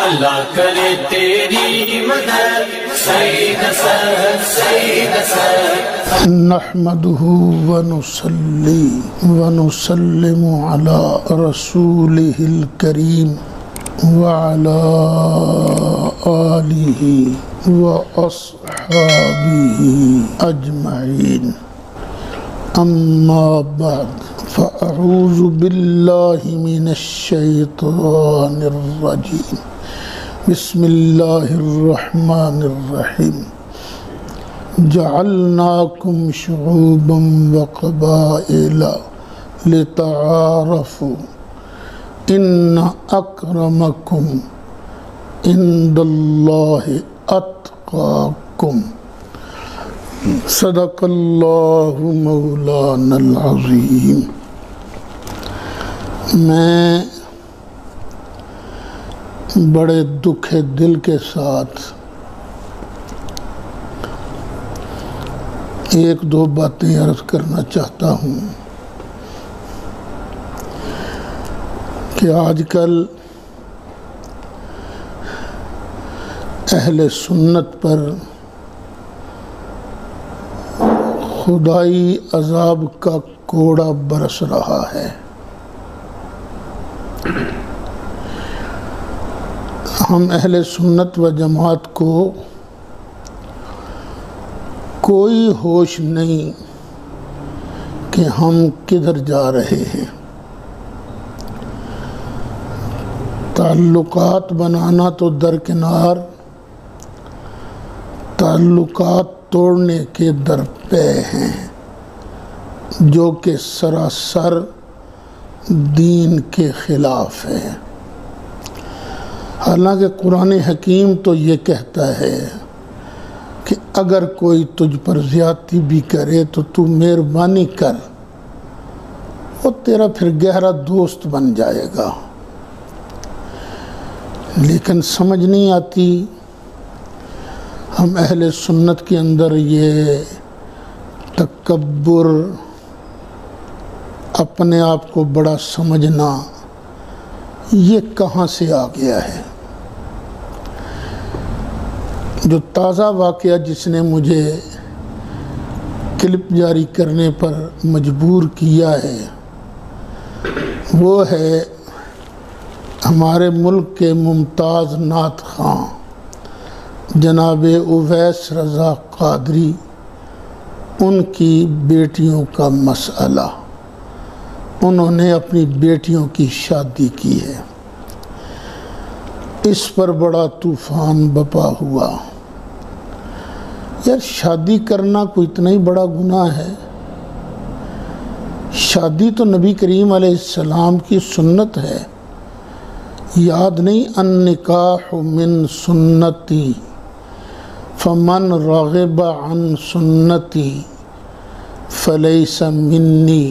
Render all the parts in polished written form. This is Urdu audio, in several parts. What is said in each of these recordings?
اللہ کرے تیری مدد سید سر نحمده ونصلي ونسلم على رسوله الكريم وعلى آله وأصحابه أجمعين أما بعد فأعوذ بالله من الشيطان الرجيم بسم الله الرحمن الرحيم جعلناكم شعوبا وقبائل لتعارفوا إن أكرمكم عند الله أتقاكم صدق اللہ مولانا العظیم۔ میں بڑے دکھ دل کے ساتھ ایک دو باتیں عرض کرنا چاہتا ہوں کہ آج کل اہل سنت پر خدائی عذاب کا کوڑا برس رہا ہے۔ ہم اہل سنت و جماعت کو کوئی ہوش نہیں کہ ہم کدھر جا رہے ہیں۔ تعلقات بنانا تو درکنار، تعلقات توڑنے کے درپے ہیں جو کہ سراسر دین کے خلاف ہے۔ حالانکہ قرآن حکیم تو یہ کہتا ہے کہ اگر کوئی تجھ پر زیادتی بھی کرے تو تو مہربانی کر، وہ تیرا پھر گہرا دوست بن جائے گا۔ لیکن سمجھ نہیں آتی ہم اہل سنت کے اندر یہ تکبر، اپنے آپ کو بڑا سمجھنا، یہ کہاں سے آ گیا ہے۔ جو تازہ واقعہ جس نے مجھے کلپ جاری کرنے پر مجبور کیا ہے وہ ہے ہمارے ملک کے ممتاز نعت خواں جناب اویس رضا قادری، ان کی بیٹیوں کا مسئلہ۔ انہوں نے اپنی بیٹیوں کی شادی کی ہے، اس پر بڑا طوفان بپا ہوا۔ یار شادی کرنا کوئی اتنا ہی بڑا گناہ ہے؟ شادی تو نبی کریم علیہ السلام کی سنت ہے۔ یاد نہیں النکاح من سنتی فمن رغب عن سنتی فلیس منی۔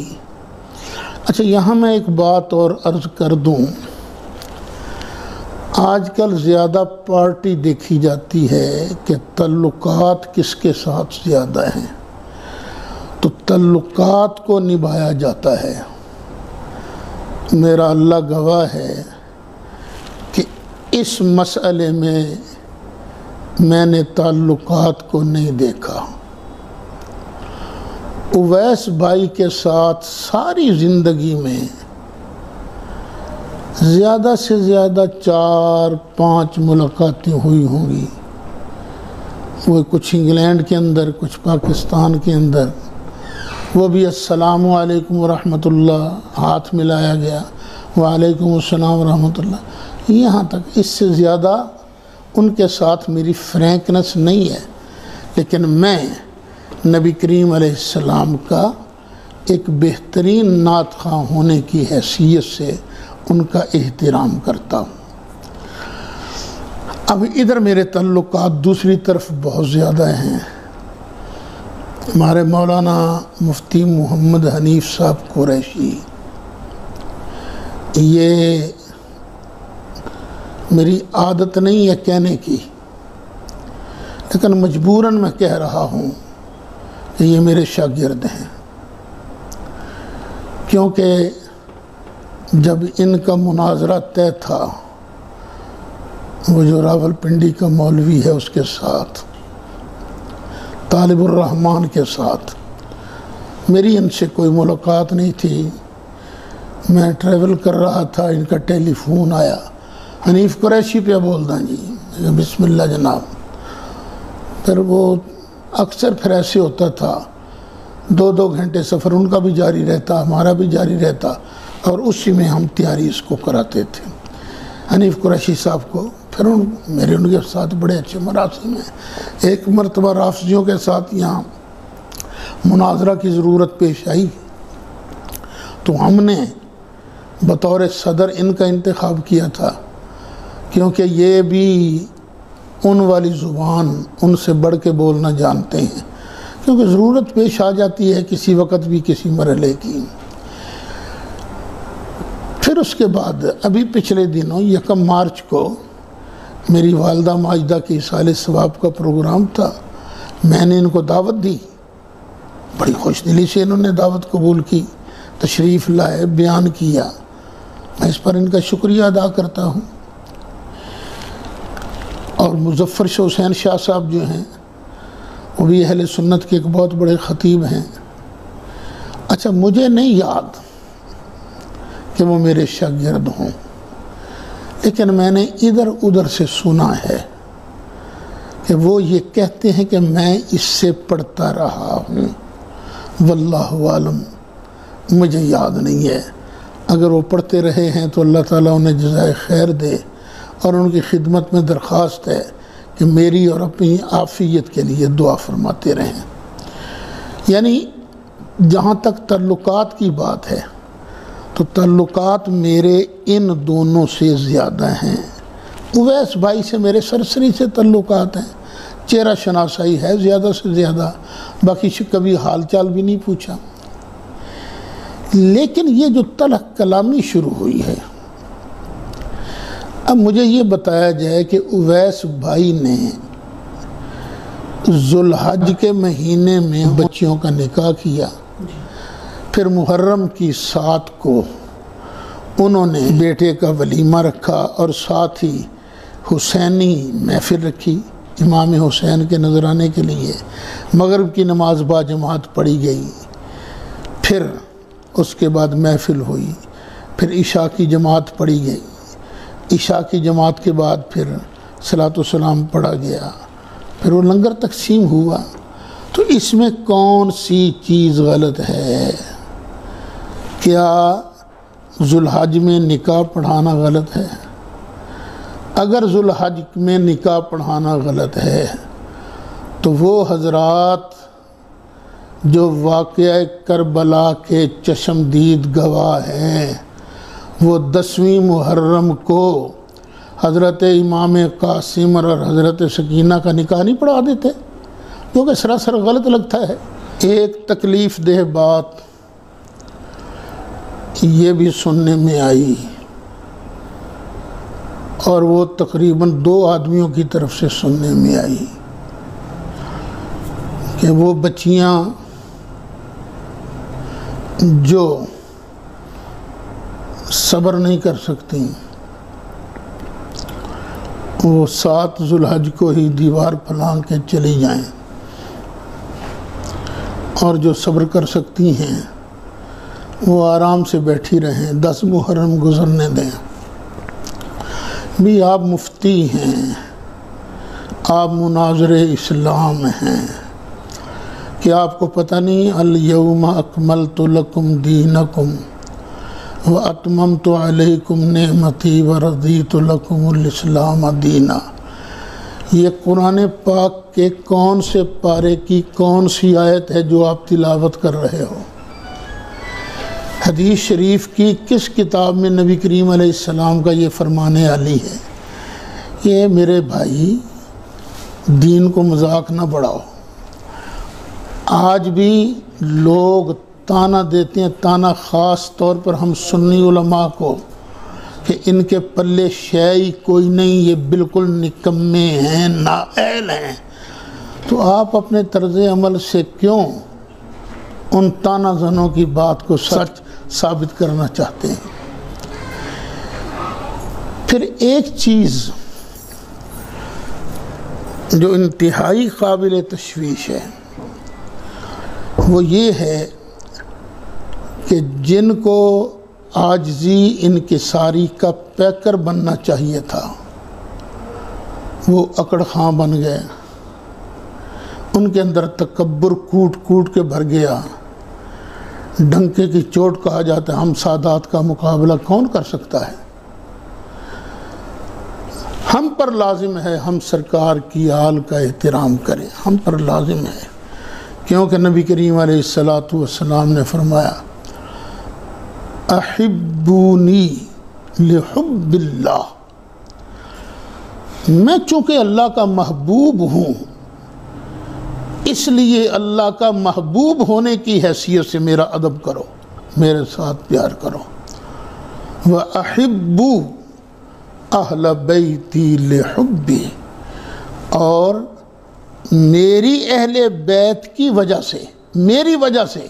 اچھا یہاں میں ایک بات اور عرض کر دوں، آج کل زیادہ پارٹی دیکھی جاتی ہے کہ تعلقات کس کے ساتھ زیادہ ہیں، تو تعلقات کو نبھایا جاتا ہے۔ میرا اللہ گواہ ہے کہ اس مسئلے میں نے تعلقات کو نہیں دیکھا۔ اویس بھائی کے ساتھ ساری زندگی میں زیادہ سے زیادہ 4-5 ملاقاتیں ہوئی ہوں گی، وہ کچھ انگلینڈ کے اندر، کچھ پاکستان کے اندر، وہ بھی السلام علیکم ورحمۃ اللہ، ہاتھ ملایا گیا، وعلیکم السلام ورحمۃ اللہ، یہاں تک۔ اس سے زیادہ ان کے ساتھ میری فرینکنس نہیں ہے، لیکن میں نبی کریم علیہ السلام کا ایک بہترین نعت خواں ہونے کی حیثیت سے ان کا احترام کرتا ہوں۔ اب ادھر میرے تعلقات دوسری طرف بہت زیادہ ہیں۔ ہمارے مولانا مفتی محمد حنیف صاحب قریشی، یہ میری عادت نہیں ہے کہنے کی، لیکن مجبوراً میں کہہ رہا ہوں کہ یہ میرے شاگرد ہیں، کیونکہ جب ان کا مناظرہ طے تھا وہ جو راول پنڈی کا مولوی ہے اس کے ساتھ، طالب الرحمن کے ساتھ میری ان سے کوئی ملاقات نہیں تھی۔ میں ٹریول کر رہا تھا، ان کا ٹیلی فون آیا، حنیف قریشی پہ بولدا جی، بسم اللہ جناب۔ پھر وہ اکثر پھر ایسے ہوتا تھا 2 گھنٹے سفر ان کا بھی جاری رہتا، ہمارا بھی جاری رہتا، اور اسی میں ہم تیاری اس کو کراتے تھے حنیف قریشی صاحب کو۔ پھر میرے ان کے ساتھ بڑے اچھے مراسم ہیں۔ ایک مرتبہ رافضیوں کے ساتھ یہاں مناظرہ کی ضرورت پیش آئی تو ہم نے بطور صدر ان کا انتخاب کیا تھا، کیونکہ یہ بھی ان والی زبان ان سے بڑھ کے بولنا جانتے ہیں، کیونکہ ضرورت پیش آ جاتی ہے کسی وقت بھی کسی مرحلے کی۔ پھر اس کے بعد ابھی پچھلے دنوں 1 مارچ کو میری والدہ ماجدہ کی ایصال ثواب کا پروگرام تھا، میں نے ان کو دعوت دی، بڑی خوش دلی سے انہوں نے دعوت قبول کی، تشریف لائے، بیان کیا، میں اس پر ان کا شکریہ ادا کرتا ہوں۔ اور مظفر شاہ حسین شاہ صاحب جو ہیں وہ بھی اہل سنت کے ایک بہت بڑے خطیب ہیں۔ اچھا مجھے نہیں یاد کہ وہ میرے شاگرد ہوں، لیکن میں نے ادھر ادھر سے سنا ہے کہ وہ یہ کہتے ہیں کہ میں اس سے پڑھتا رہا ہوں، واللہ عالم، مجھے یاد نہیں ہے۔ اگر وہ پڑھتے رہے ہیں تو اللہ تعالیٰ انہیں جزائے خیر دے، اور ان کی خدمت میں درخواست ہے کہ میری اور اپنی عافیت کے لیے دعا فرماتے رہیں۔ یعنی جہاں تک تعلقات کی بات ہے تو تعلقات میرے ان دونوں سے زیادہ ہیں۔ اویس بھائی سے میرے سرسری سے تعلقات ہیں، چہرہ شناسائی ہے زیادہ سے زیادہ، باقی کبھی حال چال بھی نہیں پوچھا۔ لیکن یہ جو تلخ کلامی شروع ہوئی ہے، اب مجھے یہ بتایا جائے کہ اویس بھائی نے ذوالحج کے مہینے میں بچیوں کا نکاح کیا، پھر محرم کی 7 کو انہوں نے بیٹے کا ولیمہ رکھا اور ساتھ ہی حسینی محفل رکھی امام حسین کے نذرانے کے لیے، مغرب کی نماز با جماعت پڑھی گئی، پھر اس کے بعد محفل ہوئی، پھر عشاء کی جماعت پڑھی گئی، عشاء کی جماعت کے بعد پھر صلاۃ و سلام پڑھا گیا، پھر وہ لنگر تقسیم ہوا۔ تو اس میں کون سی چیز غلط ہے؟ کیا ذوالحج میں نکاح پڑھانا غلط ہے؟ اگر ذوالحج میں نکاح پڑھانا غلط ہے تو وہ حضرات جو واقعہ کربلا کے چشمدید گواہ ہیں، وہ 10ویں محرم کو حضرت امام قاسم اور حضرت سکینہ کا نکاح نہیں پڑھا دیتے، جو کہ سراسر غلط لگتا ہے۔ ایک تکلیف دہ بات یہ بھی سننے میں آئی، اور وہ تقریباً 2 آدمیوں کی طرف سے سننے میں آئی کہ وہ بچیاں جو صبر نہیں کر سکتی وہ 7 ذوالحج کو ہی دیوار پھلانگ کے چلی جائیں، اور جو صبر کر سکتی ہیں وہ آرام سے بیٹھی رہیں، 10 محرم گزرنے دیں۔ بھی آپ مفتی ہیں، آپ مناظر اسلام ہیں، کہ آپ کو پتہ نہیں الیوم اکملت لکم دینکم واتممت علیکم نعمتی ورضیت لکم الاسلام دینا؟ یہ قرآن پاک کے کون سے پارے کی کون سی آیت ہے جو آپ تلاوت کر رہے ہو؟ حدیث شریف کی کس کتاب میں نبی کریم علیہ السلام کا یہ فرمان علی ہے؟ یہ میرے بھائی دین کو مذاق نہ بڑھاؤ۔ آج بھی لوگ تانا دیتے ہیں، تانا خاص طور پر ہم سنی علماء کو، کہ ان کے پلے شے کوئی نہیں، یہ بالکل نکمے ہیں، نااہل ہیں۔ تو آپ اپنے طرز عمل سے کیوں ان تانا زنوں کی بات کو سچ ثابت کرنا چاہتے ہیں؟ پھر ایک چیز جو انتہائی قابل تشویش ہے وہ یہ ہے کہ جن کو عاجزی انکساری کا پیکر بننا چاہیے تھا وہ اکڑ خاں بن گئے، ان کے اندر تکبر کوٹ کوٹ کے بھر گیا، ڈنکے کی چوٹ کہا جاتا ہے۔ ہم سادات کا مقابلہ کون کر سکتا ہے؟ ہم پر لازم ہے ہم سرکار کی آل کا احترام کریں، ہم پر لازم ہے، کیونکہ نبی کریم علیہ السلام نے فرمایا احبونی لحب اللہ، میں چونکہ اللہ کا محبوب ہوں اس لیے اللہ کا محبوب ہونے کی حیثیت سے میرا ادب کرو، میرے ساتھ پیار کرو۔ وَأَحِبُّ أَهْلَ بَيْتِي لِحُبِّي، اور میری اہل بیت کی وجہ سے، میری وجہ سے،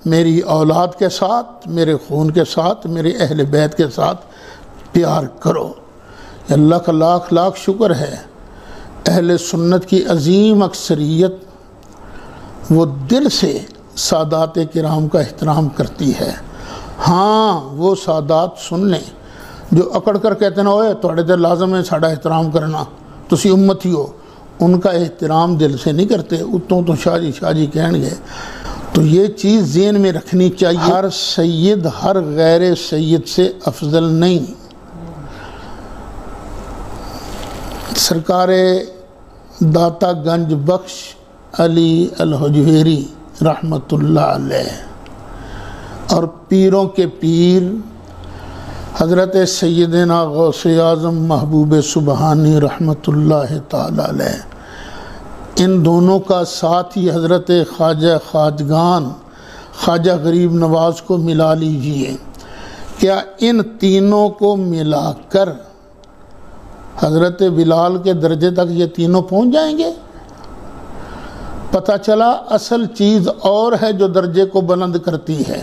میری اولاد کے ساتھ، میرے خون کے ساتھ، میرے اہل بیت کے ساتھ پیار کرو۔ اللہ کا لاکھ لاکھ شکر ہے، اہل سنت کی عظیم اکثریت وہ دل سے سادات کرام کا احترام کرتی ہے۔ ہاں وہ سادات سن لیں جو اکڑ کر کہتے ہیں اوے تھوڑے دل لازم ہے ساڑا احترام کرنا، تسی امتی ہو، ان کا احترام دل سے نہیں کرتے، اتوں تو شاہ جی کہن گے۔ تو یہ چیز ذہن میں رکھنی چاہیے، ہر سید ہر غیر سید سے افضل نہیں۔ سرکار داتا گنج بخش علی الحجویری رحمۃ اللہ علیہ اور پیروں کے پیر حضرت سیدنا غوث اعظم محبوب سبحانی رحمۃ اللہ تعالی علیہ، ان دونوں کا ساتھ ہی حضرت خواجہ خواجگان خواجہ غریب نواز کو ملا لیجئے، کیا ان تینوں کو ملا کر حضرت بلال کے درجے تک یہ تینوں پہنچ جائیں گے؟ پتہ چلا اصل چیز اور ہے جو درجے کو بلند کرتی ہے،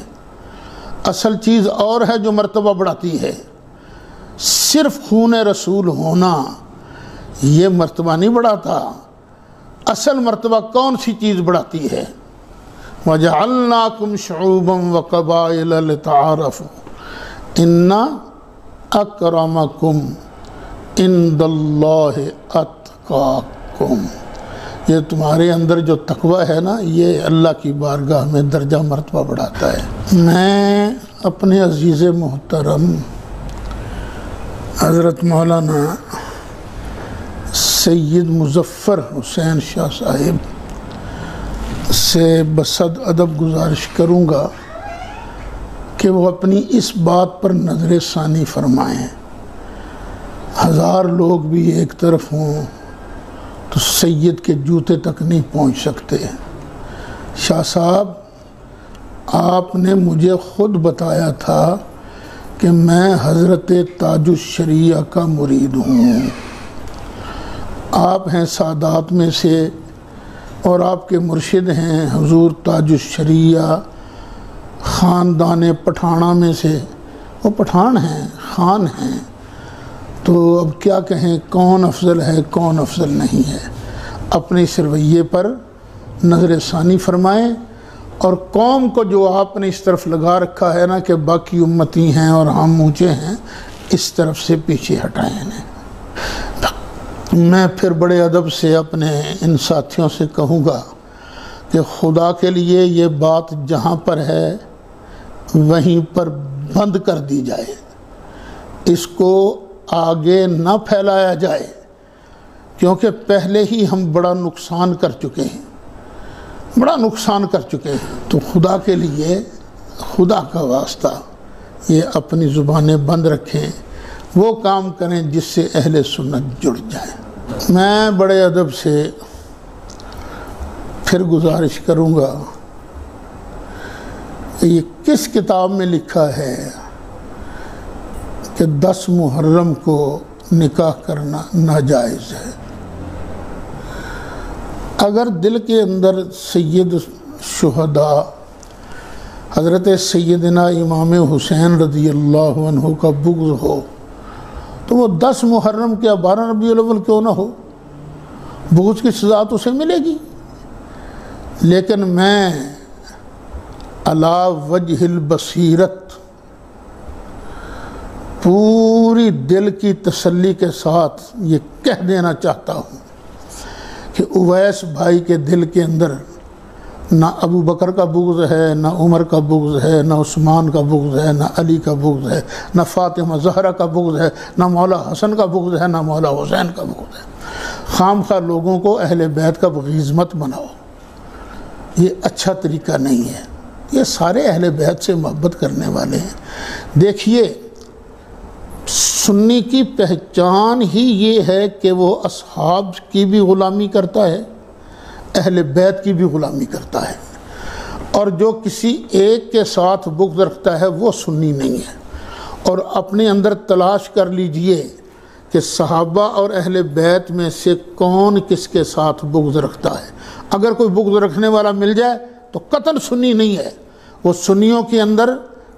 اصل چیز اور ہے جو مرتبہ بڑھاتی ہے۔ صرف خون رسول ہونا یہ مرتبہ نہیں بڑھاتا، اصل مرتبہ کون سی چیز بڑھاتی ہے؟ وَجَعَلْنَاكُمْ شُعُوبًا وَقَبَائِلَ لِتَعَارَفُوا إِنَّ أَكْرَمَكُمْ عِندَ اللَّهِ أَتْقَاكُمْ، یہ تمہارے اندر جو تقوی ہے نا یہ اللہ کی بارگاہ میں درجہ مرتبہ بڑھاتا ہے۔ میں اپنے عزیز محترم حضرت مولانا سید مظفر حسین شاہ صاحب سے بصد ادب گزارش کروں گا کہ وہ اپنی اس بات پر نظر ثانی فرمائیں، ہزار لوگ بھی ایک طرف ہوں تو سید کے جوتے تک نہیں پہنچ سکتے۔ شاہ صاحب آپ نے مجھے خود بتایا تھا کہ میں حضرت تاج الشریعہ کا مرید ہوں، آپ ہیں سادات میں سے اور آپ کے مرشد ہیں حضور تاج الشریعہ خاندان پٹھانہ میں سے، وہ پٹھان ہیں، خان ہیں، تو اب کیا کہیں کون افضل ہے کون افضل نہیں ہے۔ اپنے اس رویے پر نظر ثانی فرمائیں اور قوم کو جو آپ نے اس طرف لگا رکھا ہے نا کہ باقی امتی ہیں اور ہم اونچے ہیں، اس طرف سے پیچھے ہٹائیں انہیں۔ میں پھر بڑے ادب سے اپنے ان ساتھیوں سے کہوں گا کہ خدا کے لیے یہ بات جہاں پر ہے وہیں پر بند کر دی جائے، اس کو آگے نہ پھیلایا جائے، کیونکہ پہلے ہی ہم بڑا نقصان کر چکے ہیں، بڑا نقصان کر چکے ہیں۔ تو خدا کے لیے، خدا کا واسطہ، یہ اپنی زبانیں بند رکھیں، وہ کام کریں جس سے اہل سنت جڑ جائیں۔ میں بڑے ادب سے پھر گزارش کروں گا کہ یہ کس کتاب میں لکھا ہے کہ 10 محرم کو نکاح کرنا ناجائز ہے۔ اگر دل کے اندر سید شہداء حضرت سیدنا امام حسین رضی اللہ عنہ کا بغض ہو تو وہ 10 محرم کیا 12 ربیع الاول کیوں نہ ہو، بغض کی سزا تو اسے ملے گی، لیکن میں علی وجہ البصیرت پوری دل کی تسلی کے ساتھ یہ کہہ دینا چاہتا ہوں کہ اویس بھائی کے دل کے اندر نہ ابو بکر کا بغض ہے، نہ عمر کا بغض ہے، نہ عثمان کا بغض ہے، نہ علی کا بغض ہے، نہ فاطمہ زہرا کا بغض ہے، نہ مولا حسن کا بغض ہے، نہ مولا حسین کا بغض ہے۔ خام خواہ لوگوں کو اہل بیت کا بغیض مت بناؤ، یہ اچھا طریقہ نہیں ہے۔ یہ سارے اہل بیت سے محبت کرنے والے ہیں۔ دیکھیے، سنی کی پہچان ہی یہ ہے کہ وہ اصحاب کی بھی غلامی کرتا ہے، اہل بیت کی بھی غلامی کرتا ہے، اور جو کسی ایک کے ساتھ بغض رکھتا ہے وہ سنی نہیں ہے۔ اور اپنے اندر تلاش کر لیجئے کہ صحابہ اور اہل بیت میں سے کون کس کے ساتھ بغض رکھتا ہے۔ اگر کوئی بغض رکھنے والا مل جائے تو قطعاً سنی نہیں ہے، وہ سنیوں کے اندر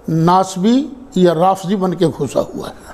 ناسبی یا رافضی بن کے گھسا ہوا ہے۔